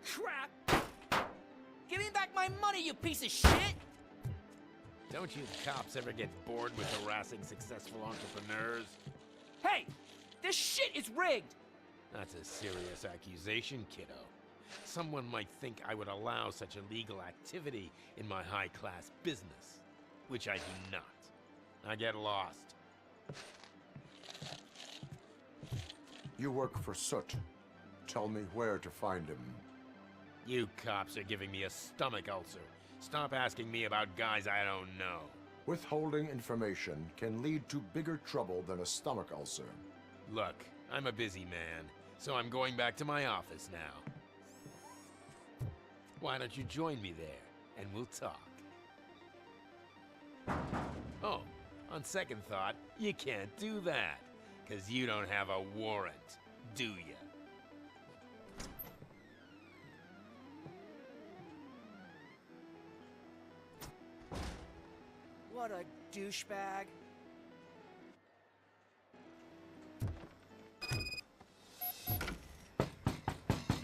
crap! Give me back my money, you piece of shit! Don't you cops ever get bored with harassing successful entrepreneurs? Hey! This shit is rigged! That's a serious accusation, kiddo. Someone might think I would allow such illegal activity in my high-class business, which I do not. I get lost. You work for Soot. Tell me where to find him. You cops are giving me a stomach ulcer. Stop asking me about guys I don't know. Withholding information can lead to bigger trouble than a stomach ulcer. Look, I'm a busy man, so I'm going back to my office now. Why don't you join me there, and we'll talk. Oh, on second thought, you can't do that, 'cause you don't have a warrant, do ya? What a douchebag.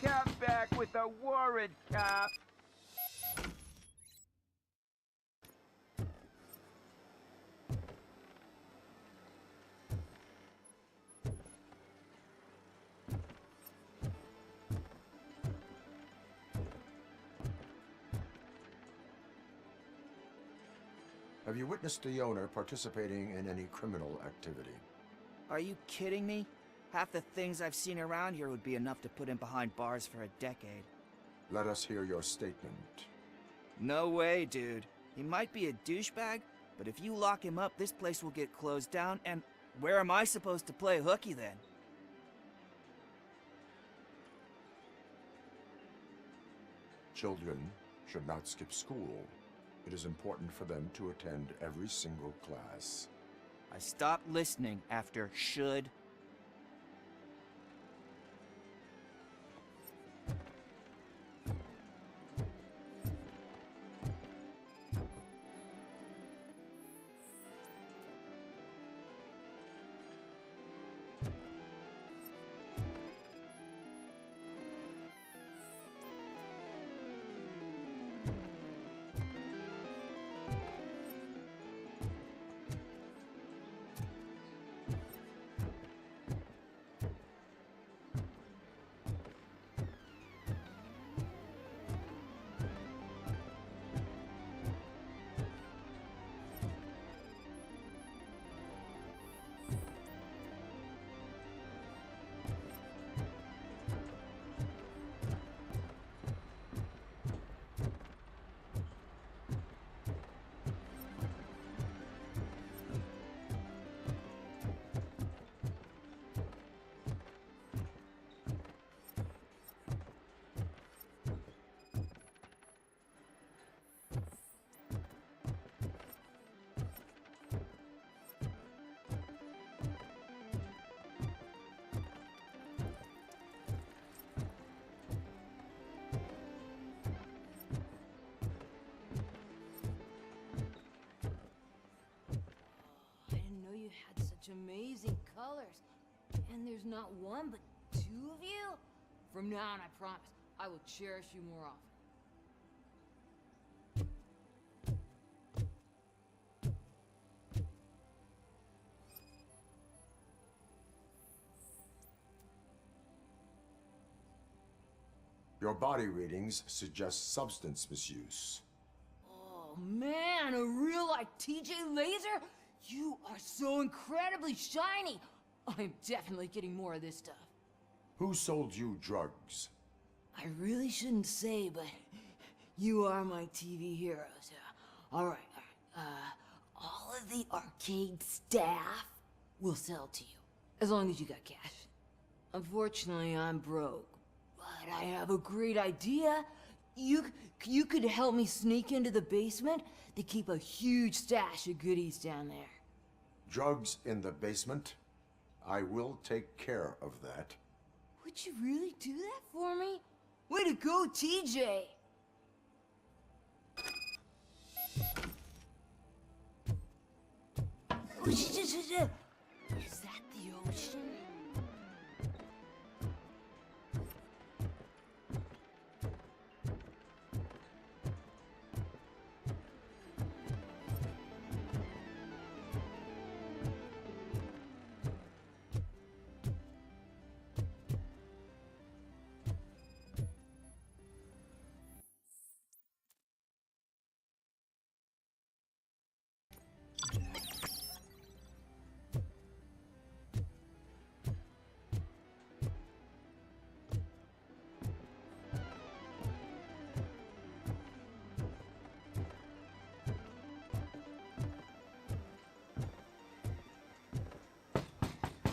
Come back with a warrant, cop! Have you witnessed the owner participating in any criminal activity? Are you kidding me? Half the things I've seen around here would be enough to put him behind bars for a decade. Let us hear your statement. No way, dude. He might be a douchebag, but if you lock him up, this place will get closed down, and where am I supposed to play hooky then? Children should not skip school. It is important for them to attend every single class. I stopped listening after should. Amazing colors. And there's not one, but two of you? From now on, I promise, I will cherish you more often. Your body readings suggest substance misuse. Oh man, a real like TJ Laser? You are so incredibly shiny! I'm definitely getting more of this stuff. Who sold you drugs? I really shouldn't say, but you are my TV heroes. Alright. All of the arcade staff will sell to you, as long as you got cash. Unfortunately, I'm broke, but I have a great idea. You could help me sneak into the basement. They keep a huge stash of goodies down there. Drugs in the basement? I will take care of that. Would you really do that for me? Way to go, TJ! Is that the ocean?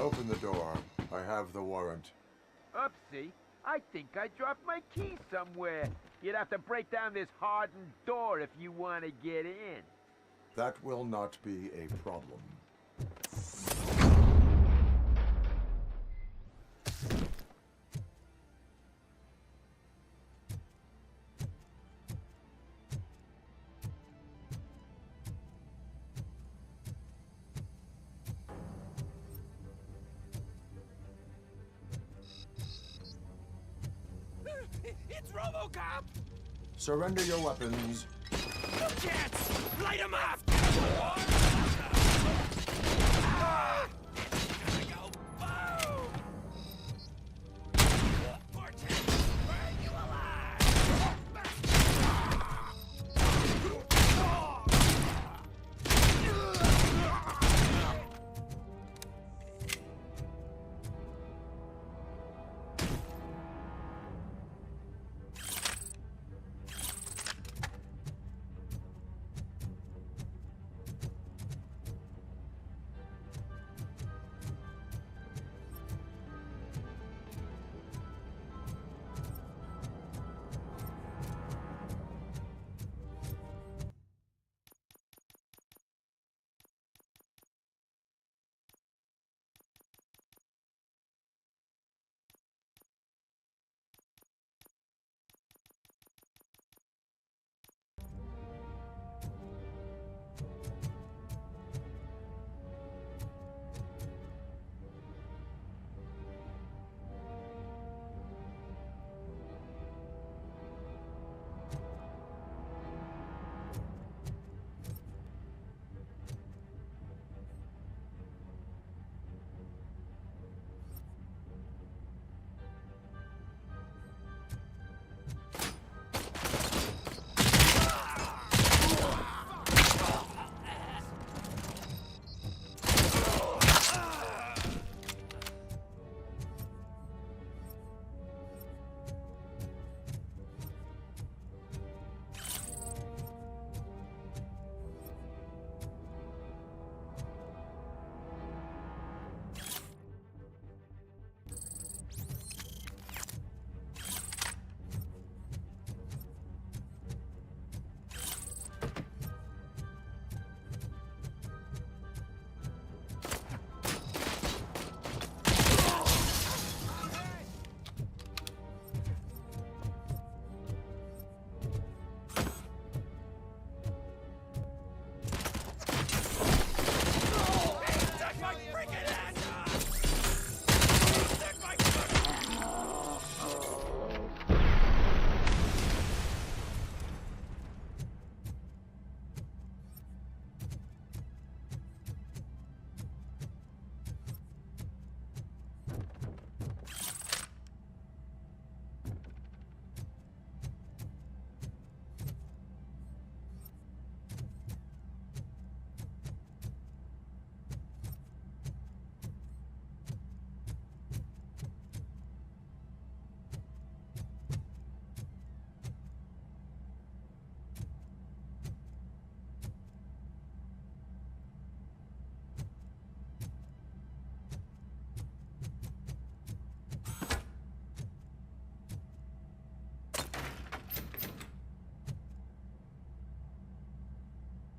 Open the door. I have the warrant. Oopsie. I think I dropped my key somewhere. You'd have to break down this hardened door if you want to get in. That will not be a problem. It's RoboCop! Surrender your weapons. No chance! Light him up! Gotta go! Boom! Vortex! Burn you alive!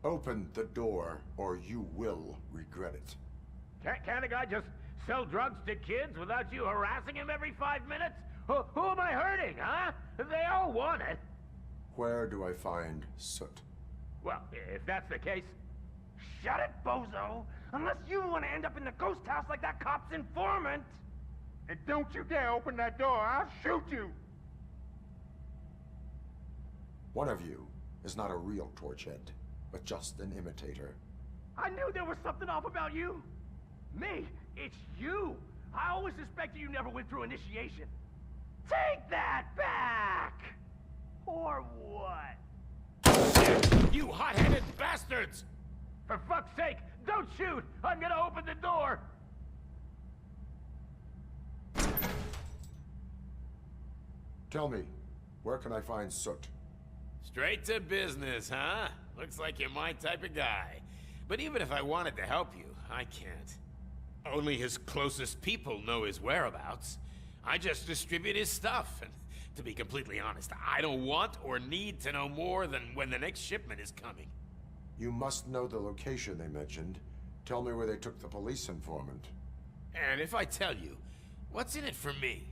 Open the door, or you will regret it. Can't a guy just sell drugs to kids without you harassing him every 5 minutes? Who am I hurting, huh? They all want it. Where do I find Soot? Well, if that's the case, shut it, bozo! Unless you want to end up in the ghost house like that cop's informant! And don't you dare open that door, I'll shoot you! One of you is not a real Torchhead, but just an imitator. I knew there was something off about you! Me? It's you! I always suspected you never went through initiation. Take that back! Or what? You hot-headed bastards! For fuck's sake, don't shoot! I'm gonna open the door! Tell me, where can I find Soot? Straight to business, huh? Looks like you're my type of guy. But even if I wanted to help you, I can't. Only his closest people know his whereabouts. I just distribute his stuff, and to be completely honest, I don't want or need to know more than when the next shipment is coming. You must know the location they mentioned. Tell me where they took the police informant. And if I tell you, what's in it for me?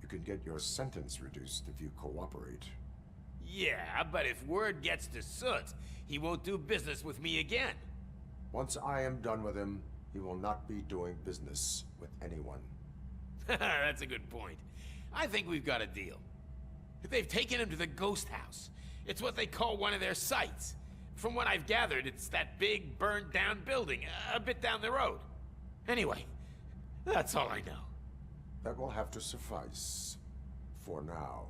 You can get your sentence reduced if you cooperate. Yeah, but if word gets to Soot, he won't do business with me again. Once I am done with him, he will not be doing business with anyone. That's a good point. I think we've got a deal. They've taken him to the ghost house. It's what they call one of their sites. From what I've gathered, it's that big, burned-down building, a bit down the road. Anyway, that's all I know. That will have to suffice. For now.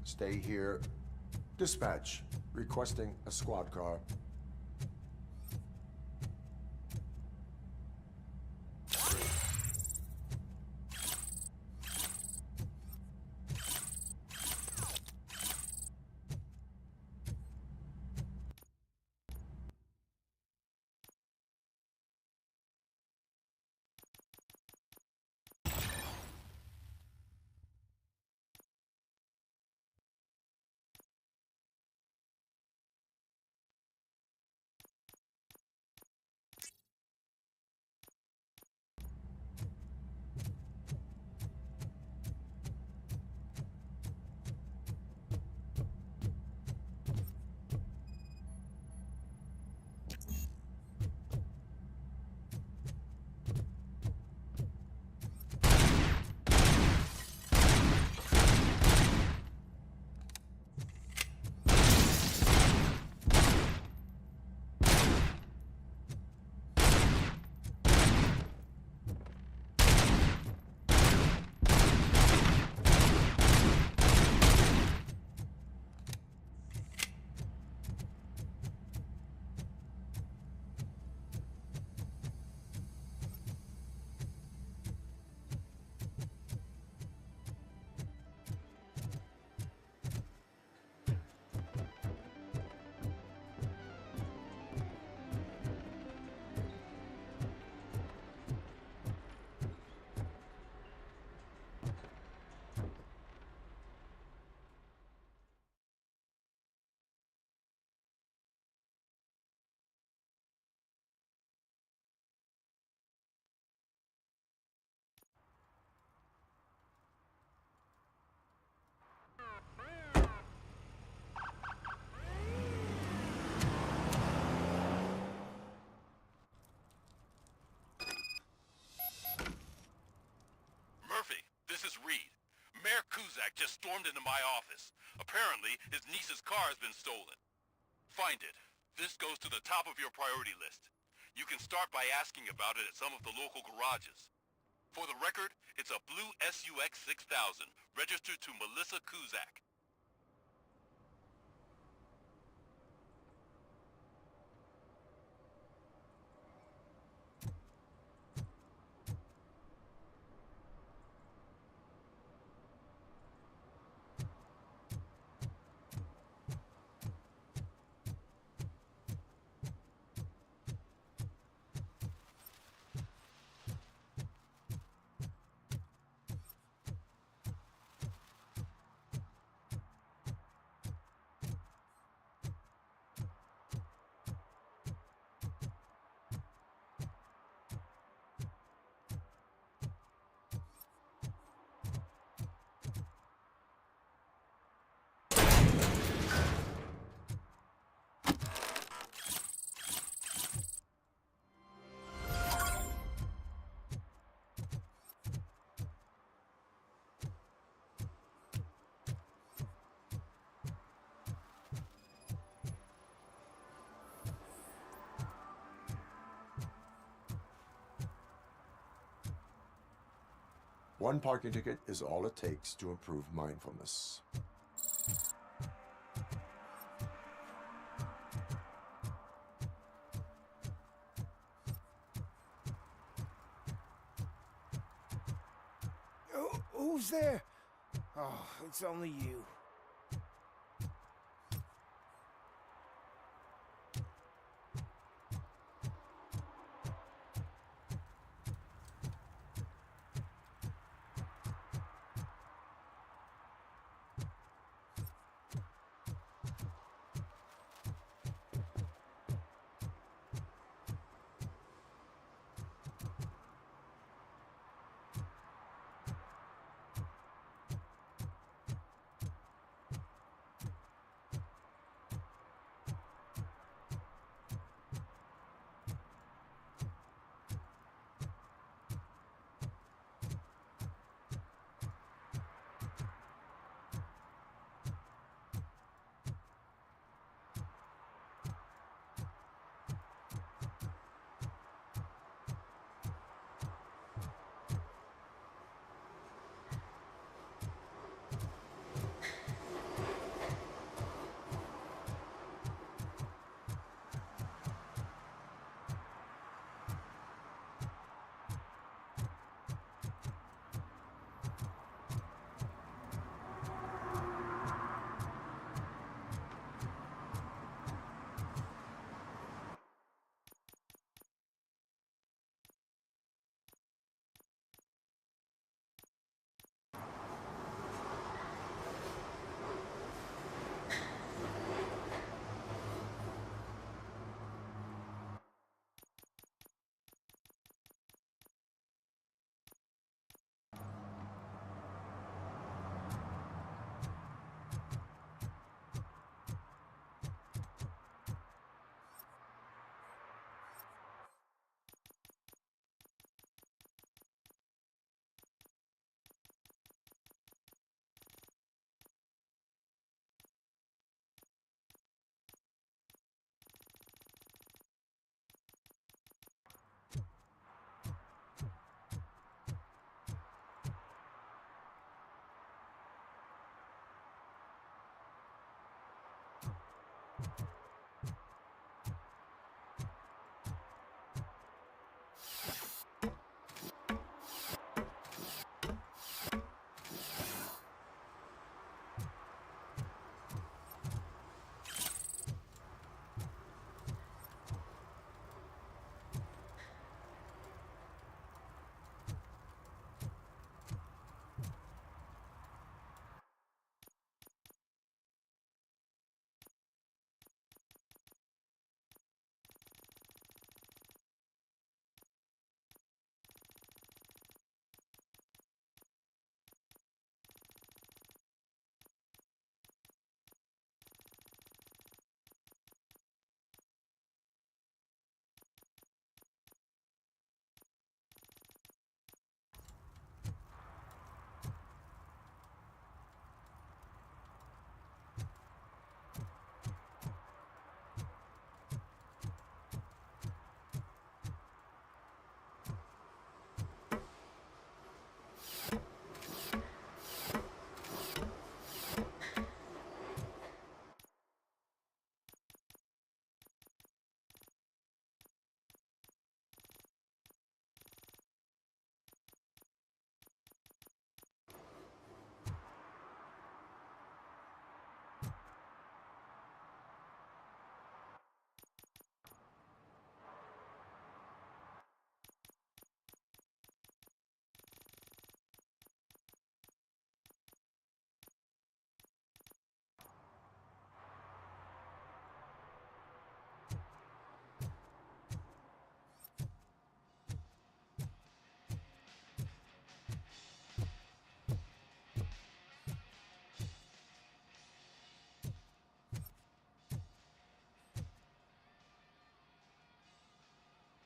Stay here. Dispatch. Requesting a squad car. suspect just stormed into my office. Apparently, his niece's car has been stolen. Find it. This goes to the top of your priority list. You can start by asking about it at some of the local garages. For the record, it's a blue SUX 6000, registered to Melissa Kuzak. One parking ticket is all it takes to improve mindfulness. Who's there? Oh, it's only you.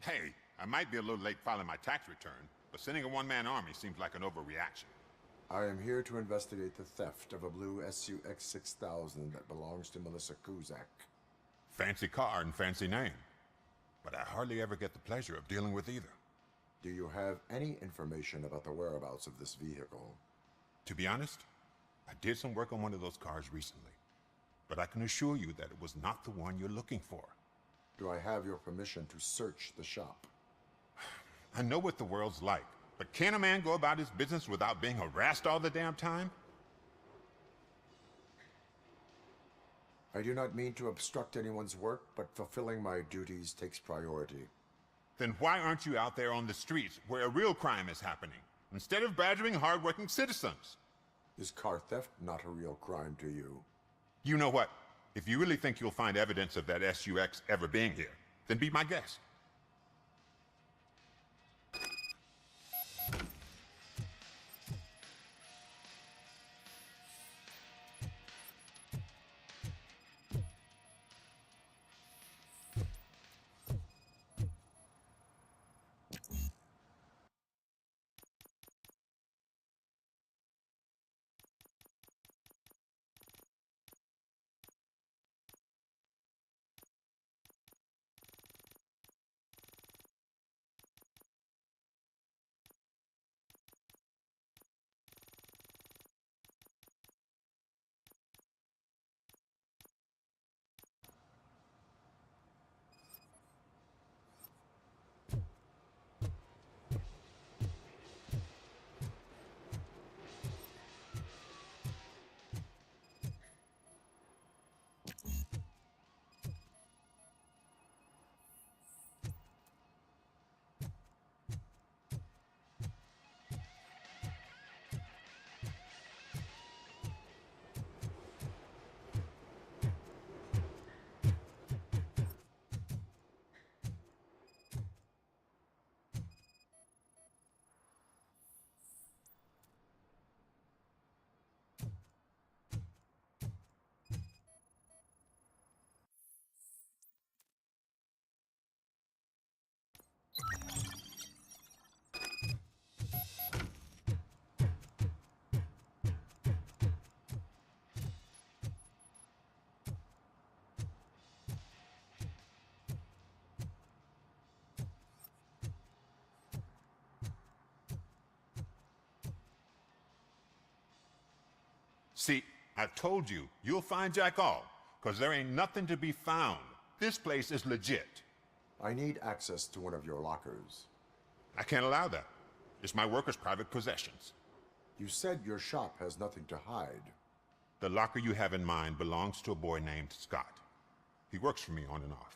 Hey, I might be a little late filing my tax return, but sending a one-man army seems like an overreaction. I am here to investigate the theft of a blue SUX 6000 that belongs to Melissa Kuzak. Fancy car and fancy name. But I hardly ever get the pleasure of dealing with either. Do you have any information about the whereabouts of this vehicle? To be honest, I did some work on one of those cars recently. But I can assure you that it was not the one you're looking for. Do I have your permission to search the shop? I know what the world's like, but can a man go about his business without being harassed all the damn time? I do not mean to obstruct anyone's work, but fulfilling my duties takes priority. Then why aren't you out there on the streets where a real crime is happening, instead of badgering hardworking citizens? Is car theft not a real crime to you? You know what? If you really think you'll find evidence of that SUX ever being here, then be my guest. See, I've told you, you'll find Jack All, because there ain't nothing to be found. This place is legit. I need access to one of your lockers. I can't allow that. It's my workers' private possessions. You said your shop has nothing to hide. The locker you have in mind belongs to a boy named Scott. He works for me on and off.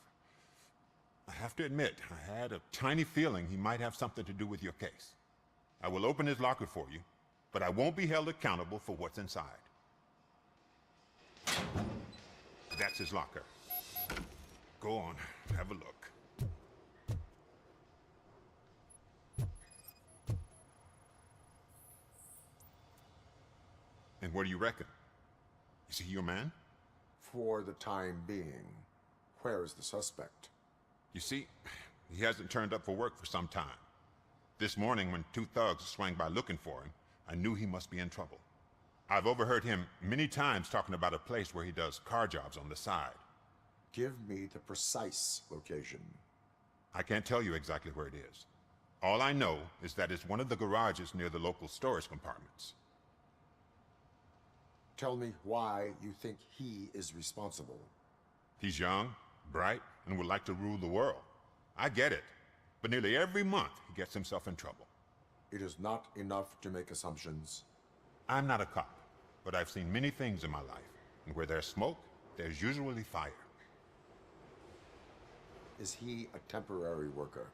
I have to admit, I had a tiny feeling he might have something to do with your case. I will open his locker for you, but I won't be held accountable for what's inside. That's his locker. Go on, have a look. And what do you reckon? Is he your man? For the time being, where is the suspect? You see, he hasn't turned up for work for some time. This morning, when two thugs swang by looking for him, I knew he must be in trouble. I've overheard him many times talking about a place where he does car jobs on the side. Give me the precise location. I can't tell you exactly where it is. All I know is that it's one of the garages near the local storage compartments. Tell me why you think he is responsible. He's young, bright, and would like to rule the world. I get it, but nearly every month he gets himself in trouble. It is not enough to make assumptions. I'm not a cop, but I've seen many things in my life, and where there's smoke, there's usually fire. Is he a temporary worker?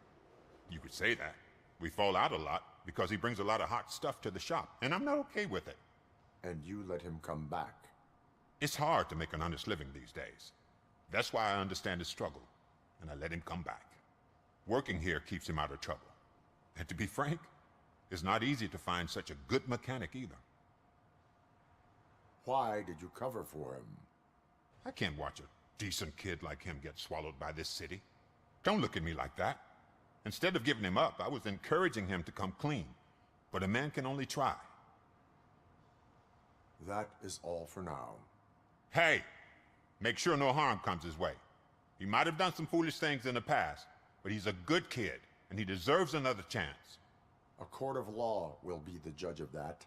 You could say that. We fall out a lot because he brings a lot of hot stuff to the shop, and I'm not okay with it. And you let him come back? It's hard to make an honest living these days. That's why I understand his struggle, and I let him come back. Working here keeps him out of trouble. And to be frank, it's not easy to find such a good mechanic either. Why did you cover for him? I can't watch a decent kid like him get swallowed by this city. Don't look at me like that. Instead of giving him up, I was encouraging him to come clean. But a man can only try. That is all for now. Hey, make sure no harm comes his way. He might have done some foolish things in the past, but he's a good kid, and he deserves another chance. A court of law will be the judge of that.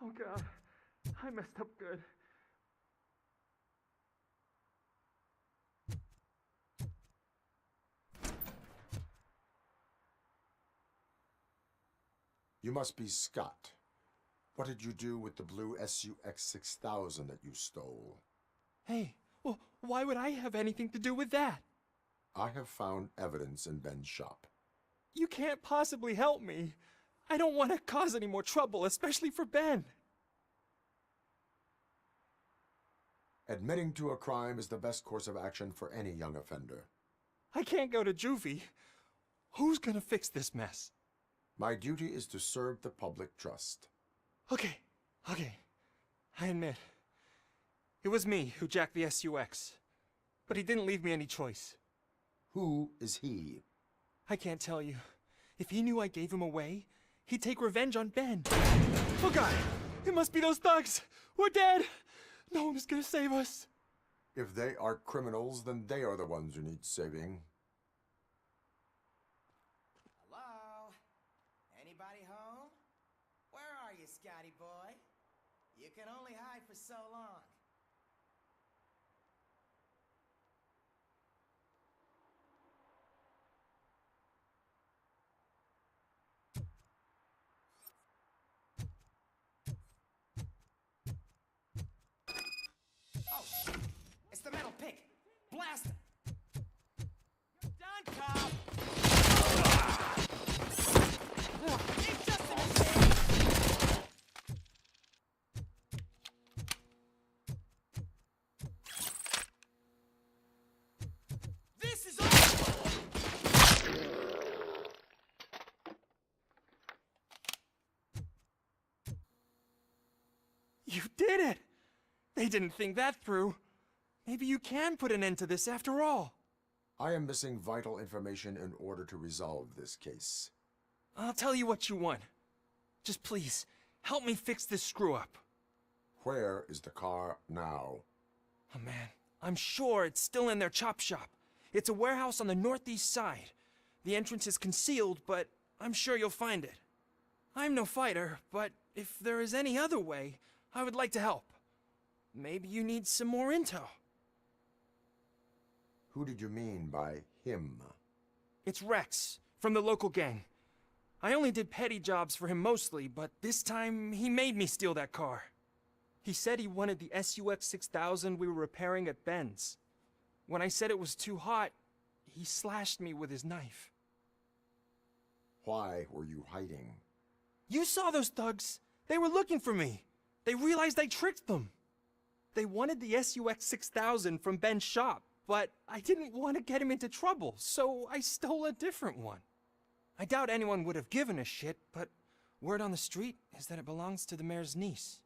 Oh God, I messed up good. You must be Scott. What did you do with the blue SUX 6000 that you stole? Hey, well, why would I have anything to do with that? I have found evidence in Ben's shop. You can't possibly help me. I don't want to cause any more trouble, especially for Ben. Admitting to a crime is the best course of action for any young offender. I can't go to juvie. Who's gonna fix this mess? My duty is to serve the public trust. Okay. I admit. It was me who jacked the SUX. But he didn't leave me any choice. Who is he? I can't tell you. If he knew I gave him away, he'd take revenge on Ben. Oh God! It must be those thugs! We're dead! No one is gonna save us. If they are criminals, then they are the ones who need saving. Hello? Anybody home? Where are you, Scotty boy? You can only hide for so long. Oh, shit! It's the metal pig! Blast him! You're done, Carl! It's just a mistake! This is all! You did it! They didn't think that through. Maybe you can put an end to this after all. I am missing vital information in order to resolve this case. I'll tell you what you want. Just please, help me fix this screw-up. Where is the car now? Oh man, I'm sure it's still in their chop shop. It's a warehouse on the northeast side. The entrance is concealed, but I'm sure you'll find it. I'm no fighter, but if there is any other way, I would like to help. Maybe you need some more intel. Who did you mean by him? It's Rex, from the local gang. I only did petty jobs for him mostly, but this time he made me steal that car. He said he wanted the SUX 6000 we were repairing at Ben's. When I said it was too hot, he slashed me with his knife. Why were you hiding? You saw those thugs. They were looking for me. They realized I tricked them. They wanted the SUX 6000 from Ben's shop, but I didn't want to get him into trouble, so I stole a different one. I doubt anyone would have given a shit, but word on the street is that it belongs to the mayor's niece.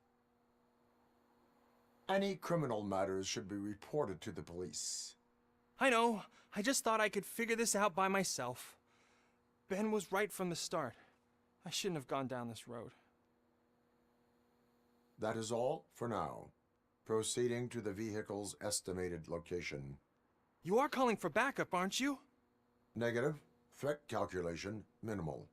Any criminal matters should be reported to the police. I know. I just thought I could figure this out by myself. Ben was right from the start. I shouldn't have gone down this road. That is all for now. Proceeding to the vehicle's estimated location. You are calling for backup, aren't you? Negative. Threat calculation minimal.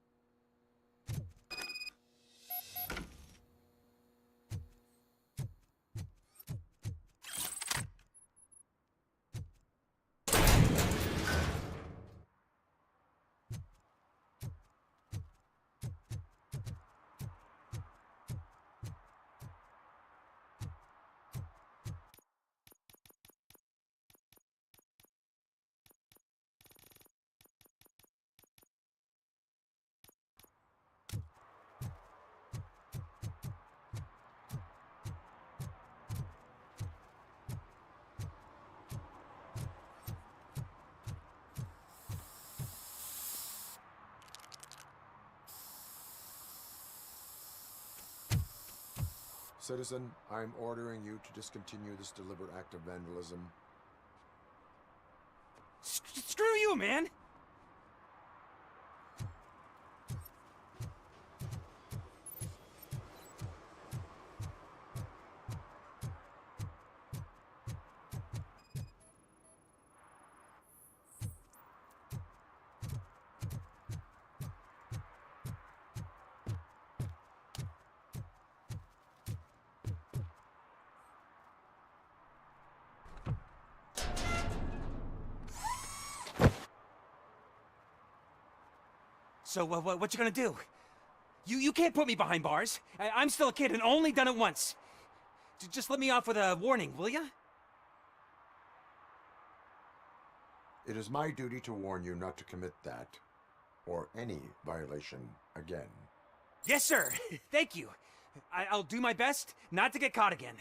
Citizen, I'm ordering you to discontinue this deliberate act of vandalism. Screw you, man! So, what you gonna do? You can't put me behind bars. I'm still a kid and only done it once. Just let me off with a warning, will ya? It is my duty to warn you not to commit that, or any violation, again. Yes, sir. Thank you. I'll do my best not to get caught again.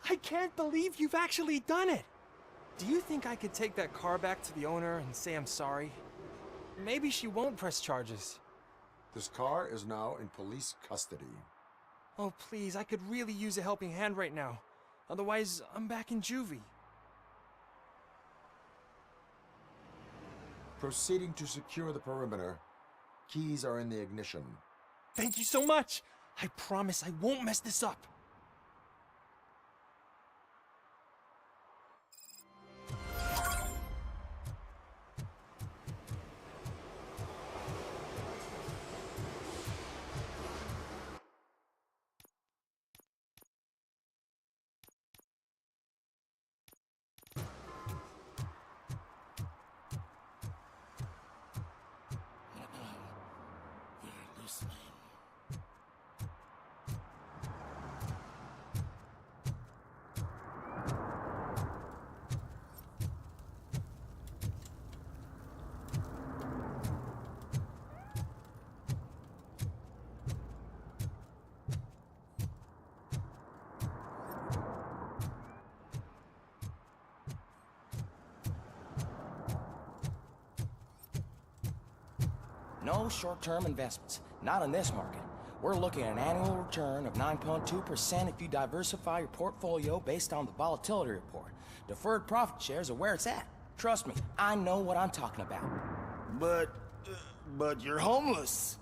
I can't believe you've actually done it! Do you think I could take that car back to the owner and say I'm sorry? Maybe she won't press charges. This car is now in police custody. Oh, please, I could really use a helping hand right now. Otherwise, I'm back in juvie. Proceeding to secure the perimeter. Keys are in the ignition. Thank you so much! I promise I won't mess this up. No short-term investments. Not in this market. We're looking at an annual return of 9.2% if you diversify your portfolio based on the volatility report. Deferred profit shares are where it's at. Trust me, I know what I'm talking about. But you're homeless.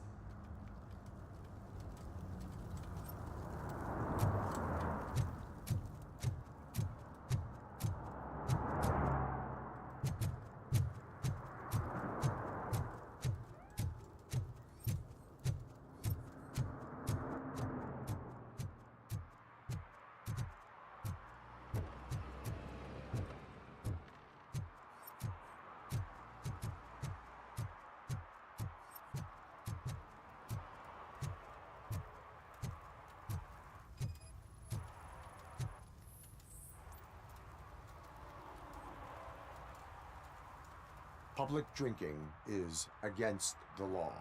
Public drinking is against the law.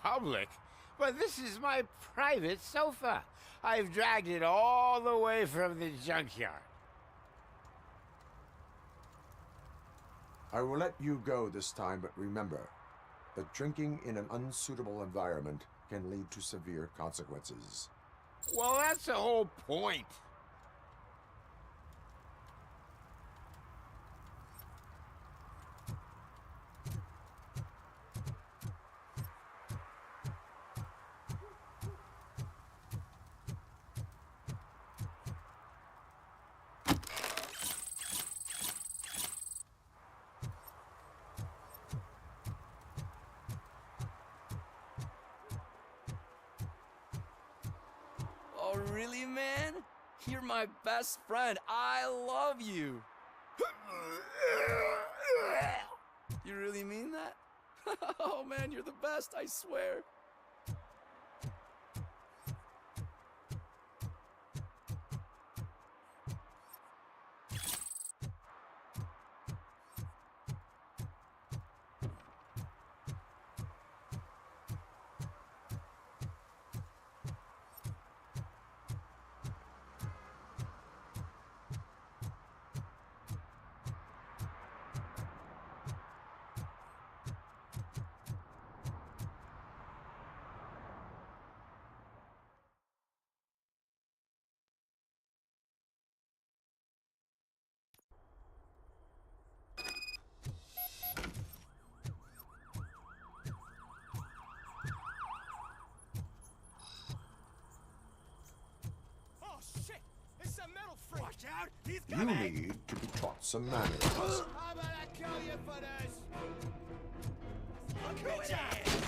Public? But this is my private sofa. I've dragged it all the way from the junkyard. I will let you go this time, but remember that drinking in an unsuitable environment can lead to severe consequences. Well, that's the whole point. Oh, really, man? You're my best friend. I love you. You really mean that? Oh, man, you're the best, I swear. Watch out! He's You coming! need to be taught some manners. How about I kill you for this? Look who it is!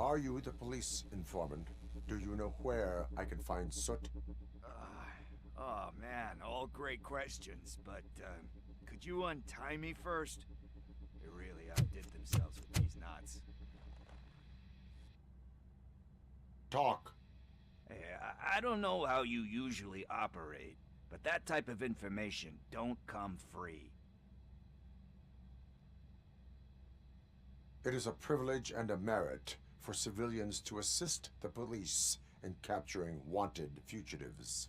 Are you the police informant? Do you know where I can find Soot? Oh man, all great questions, but could you untie me first? They really outdid themselves with these knots. Talk. Hey, I don't know how you usually operate, but that type of information don't come free. It is a privilege and a merit for civilians to assist the police in capturing wanted fugitives.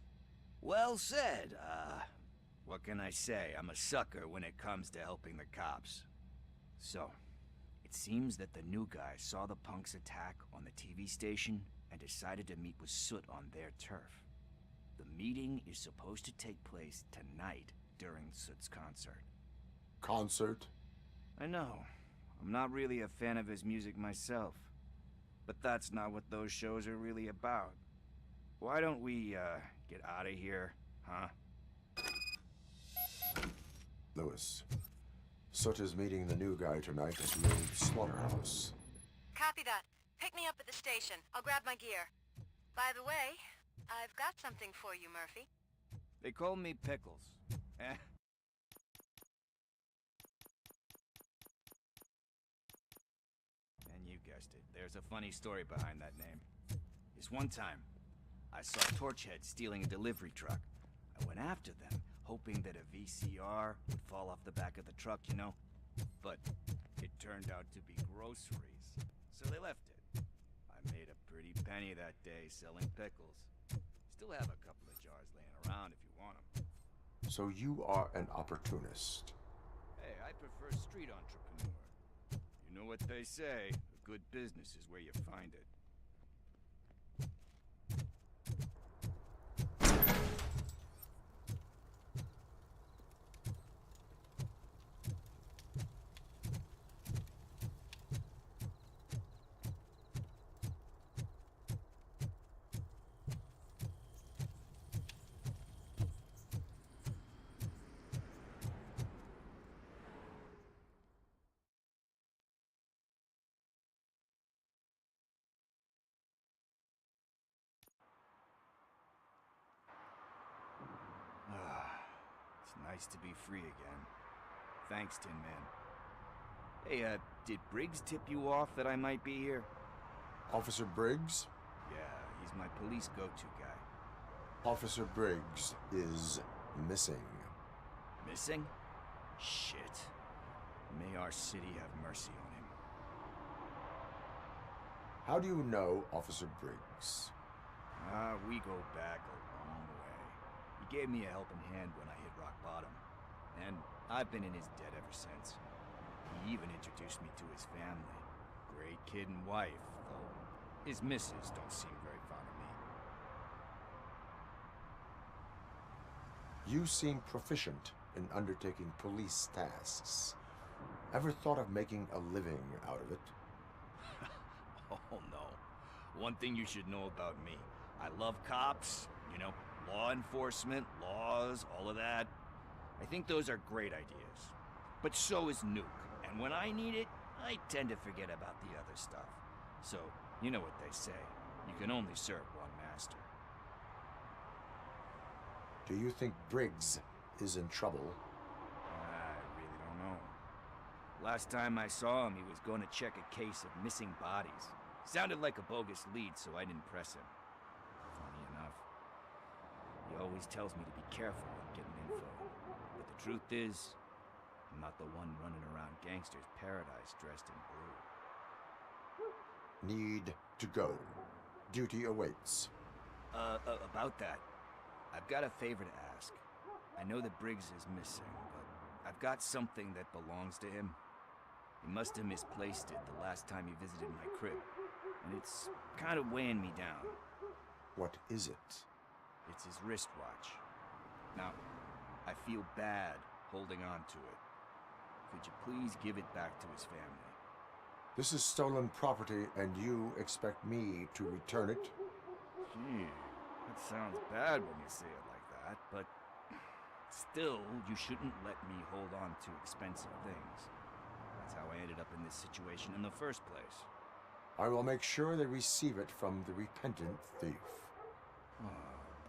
Well said. What can I say? I'm a sucker when it comes to helping the cops. So, it seems that the new guy saw the punks' attack on the TV station and decided to meet with Soot on their turf. The meeting is supposed to take place tonight during Soot's concert. Concert? I know. I'm not really a fan of his music myself. But that's not what those shows are really about. Why don't we, get out of here, huh? Lewis. Soot is meeting the new guy tonight at the old slaughterhouse. Copy that. Pick me up at the station. I'll grab my gear. By the way, I've got something for you, Murphy. They call me Pickles. Eh? And you guessed it. There's a funny story behind that name. This one time, I saw Torchhead stealing a delivery truck. I went after them, hoping that a VCR would fall off the back of the truck, you know? But it turned out to be groceries, so they left it. I made a pretty penny that day selling pickles. Still have a couple of jars laying around if you want them. So you are an opportunist. Hey, I prefer street entrepreneur. You know what they say, a good business is where you find it. It's nice to be free again. Thanks, Tin Man. Hey, did Briggs tip you off that I might be here? Officer Briggs? Yeah, he's my police go-to guy. Officer Briggs is missing. Missing? Shit. May our city have mercy on him. How do you know Officer Briggs? We go back a long way. He gave me a helping hand when I hit rock bottom. And I've been in his debt ever since. He even introduced me to his family. Great kid and wife, though his missus don't seem very fond of me. You seem proficient in undertaking police tasks. Ever thought of making a living out of it? Oh no. One thing you should know about me. I love cops, you know, law enforcement, laws, all of that. I think those are great ideas. But so is Nuke. And when I need it, I tend to forget about the other stuff. So, you know what they say. You can only serve one master. Do you think Briggs is in trouble? I really don't know. Last time I saw him, he was going to check a case of missing bodies. Sounded like a bogus lead, so I didn't press him. Funny enough. He always tells me to be careful when getting info. But the truth is, I'm not the one running around Gangster's Paradise dressed in blue. Need to go. Duty awaits. About that, I've got a favor to ask. I know that Briggs is missing, but I've got something that belongs to him. He must have misplaced it the last time he visited my crib, and it's kind of weighing me down. What is it? It's his wristwatch. Now, I feel bad holding on to it. Could you please give it back to his family? This is stolen property, and you expect me to return it? Gee, that sounds bad when you say it like that, but still, you shouldn't let me hold on to expensive things. That's how I ended up in this situation in the first place. I will make sure they receive it from the repentant thief. Oh,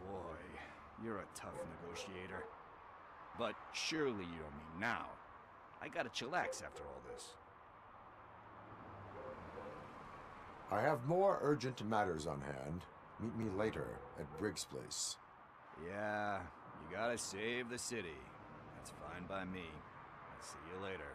boy. You're a tough negotiator. But surely you don't mean now. I gotta chillax after all this. I have more urgent matters on hand. Meet me later at Briggs' place. Yeah, you gotta save the city. That's fine by me. I'll see you later.